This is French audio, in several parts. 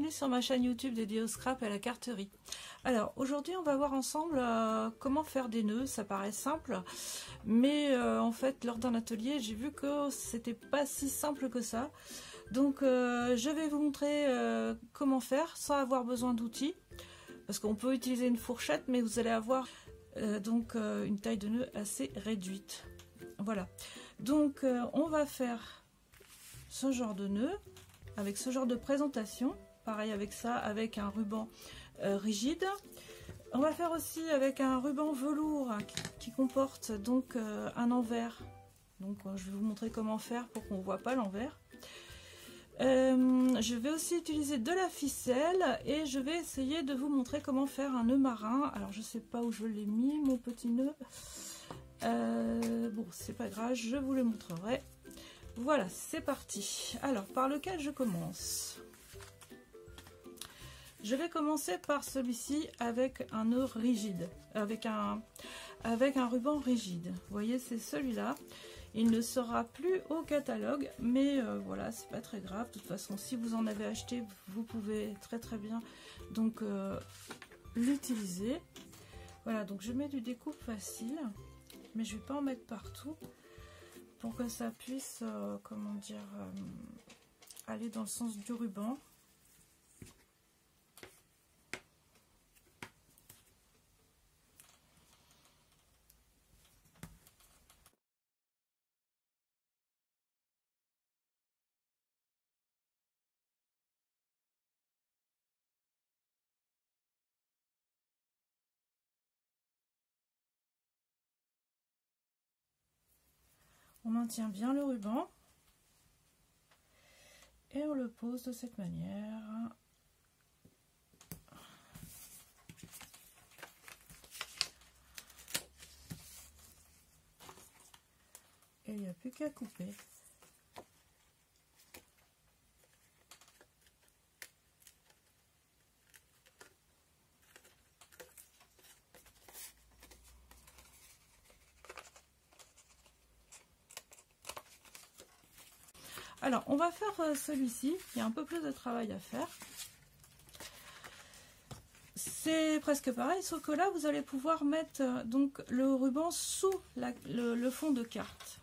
bienvenue sur ma chaîne YouTube dédiée au scrap et à la carterie. Alors aujourd'hui on va voir ensemble comment faire des nœuds. Ça paraît simple, mais en fait lors d'un atelier j'ai vu que c'était pas si simple que ça. Donc je vais vous montrer comment faire sans avoir besoin d'outils, parce qu'on peut utiliser une fourchette, mais vous allez avoir une taille de nœud assez réduite. Voilà, donc on va faire ce genre de nœud avec ce genre de présentation, pareil avec ça, avec un ruban rigide. On va faire aussi avec un ruban velours qui comporte donc un envers. Donc je vais vous montrer comment faire pour qu'on ne voit pas l'envers. Je vais aussi utiliser de la ficelle et je vais essayer de vous montrer comment faire un nœud marin. Alors je sais pas où je l'ai mis mon petit nœud. Bon, c'est pas grave, je vous le montrerai. Voilà, c'est parti. Alors, par lequel je commence? Je vais commencer par celui-ci avec un nœud rigide, avec un ruban rigide. Vous voyez, c'est celui-là. Il ne sera plus au catalogue, mais voilà, c'est pas très grave. De toute façon, si vous en avez acheté, vous pouvez très bien donc l'utiliser. Voilà, donc je mets du découpe facile, mais je vais pas en mettre partout, pour que ça puisse, comment dire, aller dans le sens du ruban. On maintient bien le ruban et on le pose de cette manière. Et il n'y a plus qu'à couper. Alors, on va faire celui-ci, il y a un peu plus de travail à faire. C'est presque pareil, sauf que là, vous allez pouvoir mettre donc le ruban sous le fond de carte.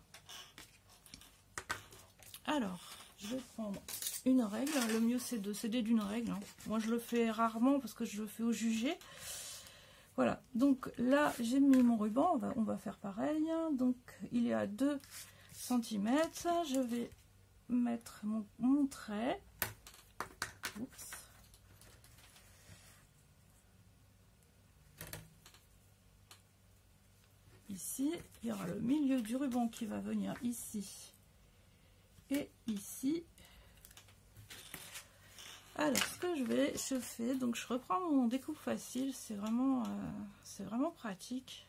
Alors, je vais prendre une règle. Le mieux, c'est de s'aider d'une règle. Moi, je le fais rarement parce que je le fais au jugé. Voilà, donc là, j'ai mis mon ruban. On va faire pareil. Donc, il est à 2 cm. Je vais mettre mon trait. Oups. Ici, il y aura le milieu du ruban qui va venir ici et ici. Alors, ce que je fais, donc je reprends mon découpe facile, c'est vraiment pratique.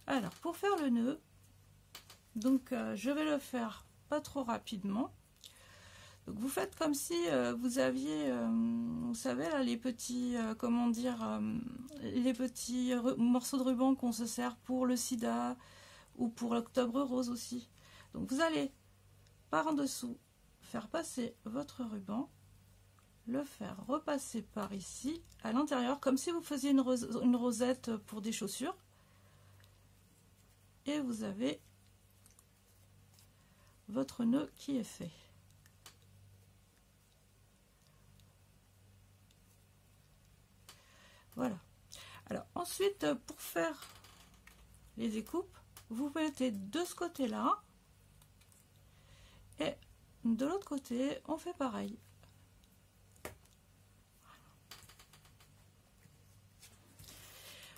Alors, pour faire le nœud, donc je vais le faire pas trop rapidement, Donc vous faites comme si vous aviez, vous savez là, les petits, comment dire, les petits morceaux de ruban qu'on se sert pour le sida ou pour l'octobre rose aussi. Donc vous allez par en dessous faire passer votre ruban, le faire repasser par ici à l'intérieur comme si vous faisiez une rosette pour des chaussures, et vous avez votre nœud qui est fait. Voilà. Alors ensuite, pour faire les découpes, vous mettez de ce côté là et de l'autre côté on fait pareil.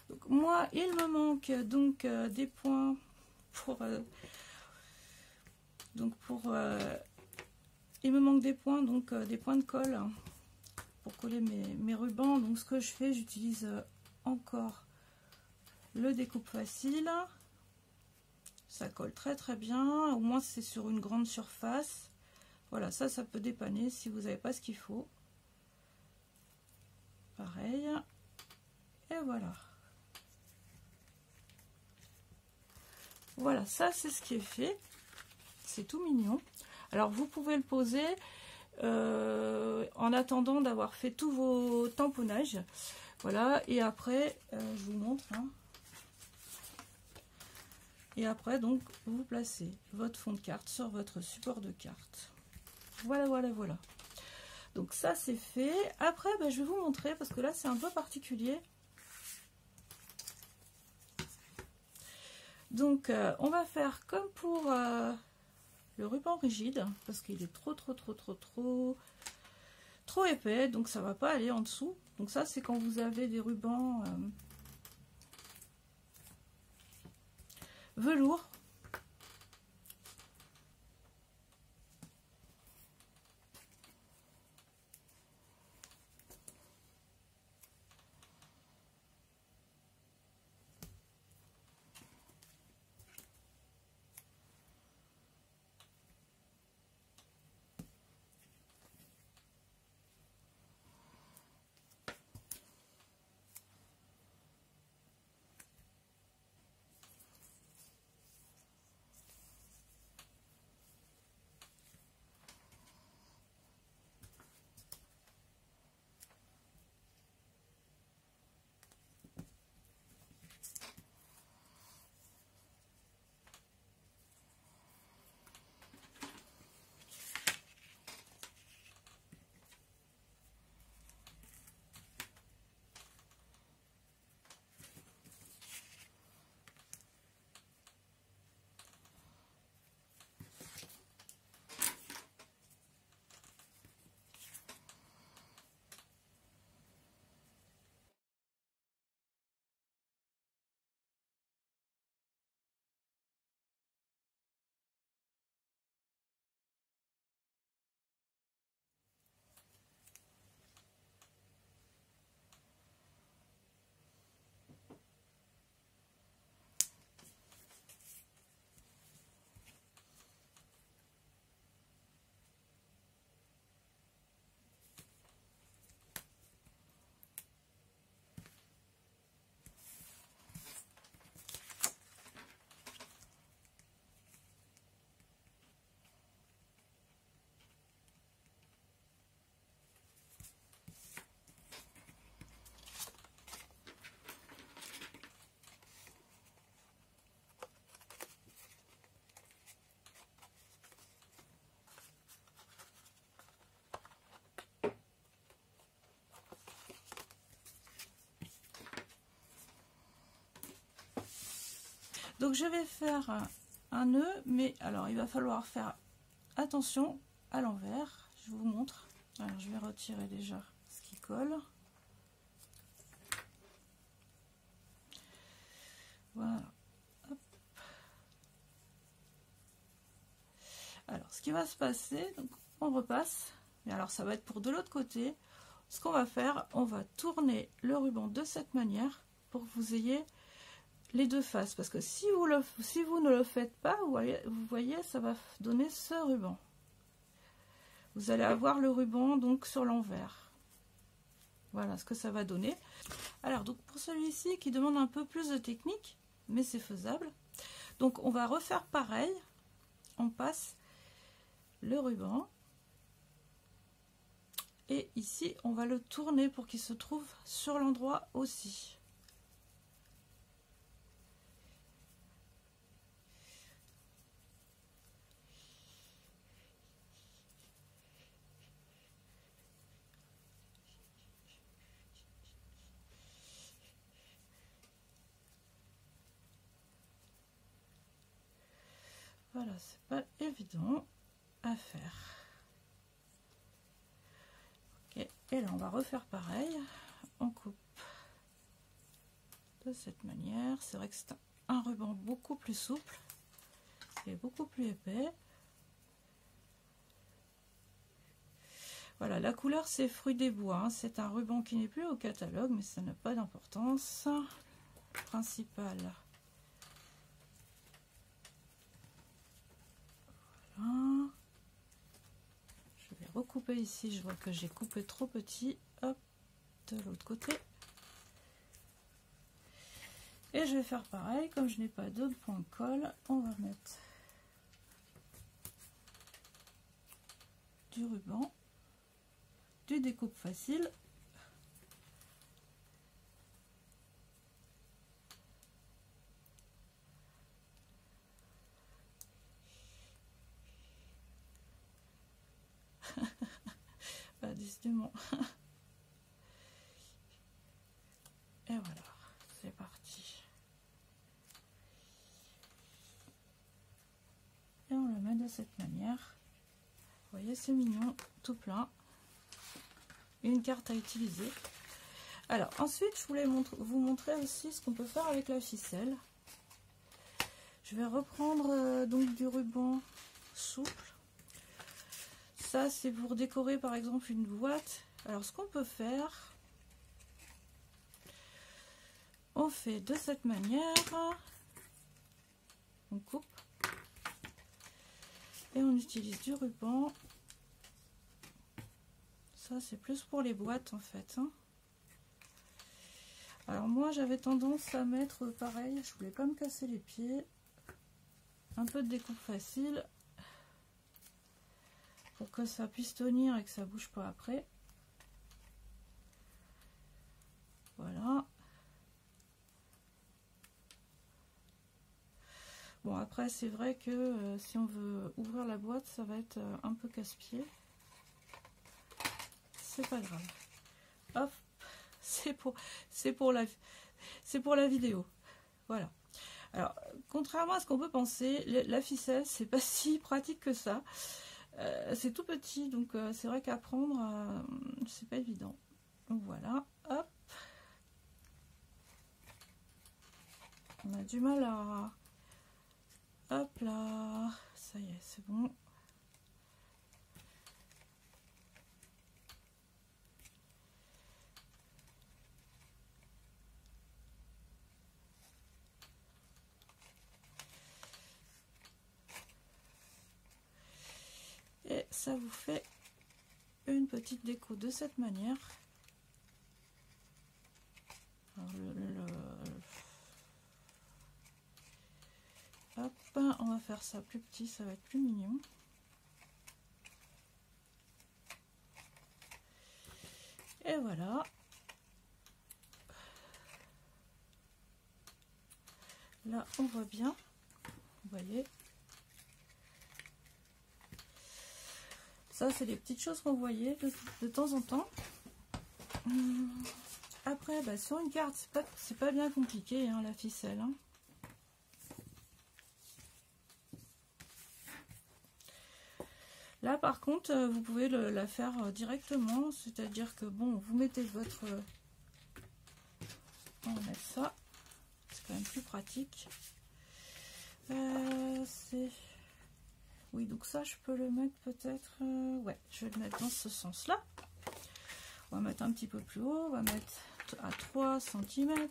Donc, moi il me manque donc des points pour il me manque des points, donc des points de colle pour coller mes rubans. Donc ce que je fais, j'utilise encore le découpe facile. Ça colle très très bien, au moins c'est sur une grande surface. Voilà, ça peut dépanner si vous n'avez pas ce qu'il faut. Pareil. Et voilà. Voilà, ça c'est ce qui est fait. C'est tout mignon. Alors vous pouvez le poser en attendant d'avoir fait tous vos tamponnages. Voilà, et après, je vous montre. Hein. Et après, donc, vous placez votre fond de carte sur votre support de carte. Voilà, voilà, voilà. Donc ça, c'est fait. Après, je vais vous montrer, parce que là, c'est un peu particulier. Donc, on va faire comme pour le ruban rigide, parce qu'il est trop épais, donc ça va pas aller en dessous. Donc ça, c'est quand vous avez des rubans velours. Donc je vais faire un nœud, mais alors il va falloir faire attention à l'envers. Je vous montre. Alors je vais retirer déjà ce qui colle. Voilà. Hop. Alors ce qui va se passer, donc on repasse, mais alors ça va être pour de l'autre côté. Ce qu'on va faire, on va tourner le ruban de cette manière pour que vous ayez les deux faces, parce que si vous ne le faites pas, vous voyez, ça va donner ce ruban. vous allez avoir le ruban donc sur l'envers. Voilà ce que ça va donner. Alors donc pour celui-ci qui demande un peu plus de technique, mais c'est faisable. Donc on va refaire pareil. On passe le ruban. Et ici on va le tourner pour qu'il se trouve sur l'endroit aussi. Voilà, c'est pas évident à faire. Ok, et là on va refaire pareil. On coupe de cette manière. C'est vrai que c'est un ruban beaucoup plus souple et beaucoup plus épais. Voilà, la couleur c'est Fruit des bois. Hein. C'est un ruban qui n'est plus au catalogue, mais ça n'a pas d'importance. Principal. Voilà. Je vais recouper ici. Je vois que j'ai coupé trop petit. Hop, de l'autre côté. Et je vais faire pareil. Comme je n'ai pas de point de colle, on va mettre du ruban. Du découpe facile. Bah, décidément. Et voilà, c'est parti. Et on le met de cette manière. Vous voyez, c'est mignon, tout plein. Une carte à utiliser. Alors ensuite je voulais vous montrer aussi ce qu'on peut faire avec la ficelle. Je vais reprendre donc du ruban souple. Ça c'est pour décorer par exemple une boîte. Alors ce qu'on peut faire, on fait de cette manière, on coupe et on utilise du ruban. Ça c'est plus pour les boîtes en fait, hein. Alors moi j'avais tendance à mettre pareil, je voulais pas me casser les pieds, un peu de découpe facile pour que ça puisse tenir et que ça bouge pas après. Voilà. Bon après c'est vrai que si on veut ouvrir la boîte ça va être un peu casse-pied. C'est pas grave. Hop, c'est pour la vidéo. Voilà. Alors, contrairement à ce qu'on peut penser, la ficelle, c'est pas si pratique que ça. C'est tout petit, donc c'est vrai qu'à prendre, c'est pas évident. Donc voilà, hop. On a du mal à... Hop là, ça y est, c'est bon. Et ça vous fait une petite déco de cette manière. Alors hop, on va faire ça plus petit, ça va être plus mignon. Et voilà. Là, on voit bien. Vous voyez. Ça, c'est des petites choses qu'on voyait de temps en temps. Après, bah, sur une carte, c'est pas bien compliqué, hein, la ficelle. Hein. Là, par contre, vous pouvez la faire directement. C'est-à-dire que, bon, vous mettez votre... on va mettre ça. C'est quand même plus pratique. C'est... Oui, donc ça, je peux le mettre peut-être... ouais, je vais le mettre dans ce sens-là. On va mettre un petit peu plus haut. On va mettre à 3 cm.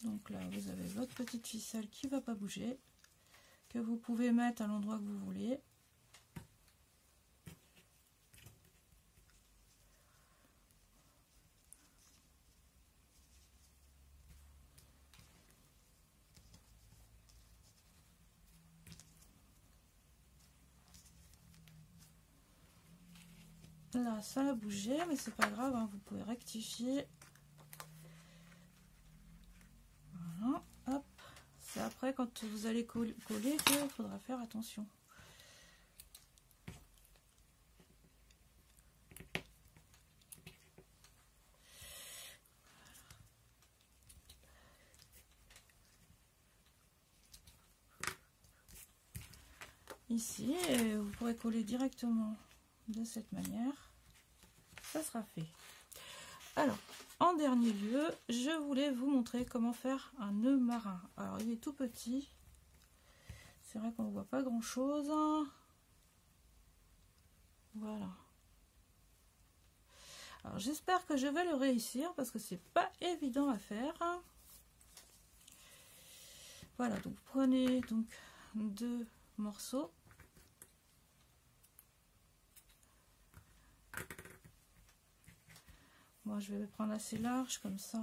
Donc là, vous avez votre petite ficelle qui ne va pas bouger, que vous pouvez mettre à l'endroit que vous voulez. Là, ça a bougé, mais c'est pas grave, hein, vous pouvez rectifier. Voilà, hop. C'est après, quand vous allez coller, qu'il faudra faire attention. Ici, et vous pourrez coller directement de cette manière. Ça sera fait. Alors, en dernier lieu, je voulais vous montrer comment faire un nœud marin. Alors, il est tout petit. C'est vrai qu'on ne voit pas grand chose. Voilà. Alors, j'espère que je vais le réussir parce que c'est pas évident à faire. Voilà, donc prenez donc 2 morceaux. Moi, je vais prendre assez large comme ça.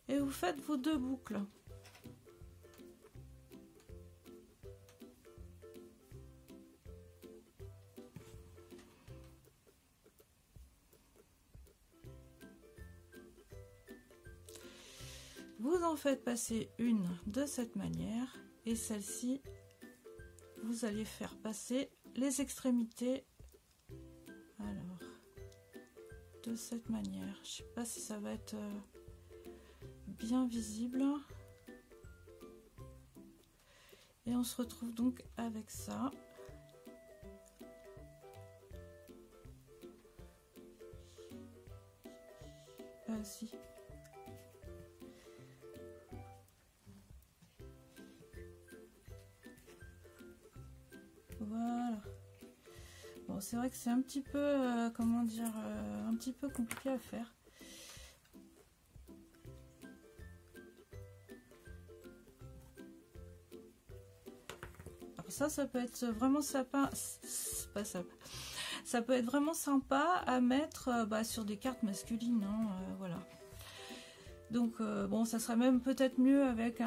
Et vous faites vos 2 boucles. Vous en faites passer une de cette manière et celle-ci, vous allez faire passer les extrémités. Alors, de cette manière. Je sais pas si ça va être bien visible. Et on se retrouve donc avec ça. Si. Voilà. Bon, c'est vrai que c'est un petit peu, comment dire, un petit peu compliqué à faire. Alors ça peut être vraiment sympa, pas sympa. Ça peut être vraiment sympa à mettre sur des cartes masculines, hein, voilà. Donc bon, ça serait même peut-être mieux avec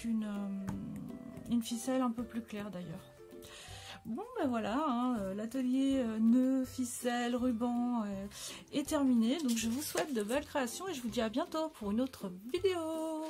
une ficelle un peu plus claire d'ailleurs. Bon ben voilà, hein, l'atelier nœuds, ficelles, ruban est terminé. Donc je vous souhaite de belles créations et je vous dis à bientôt pour une autre vidéo.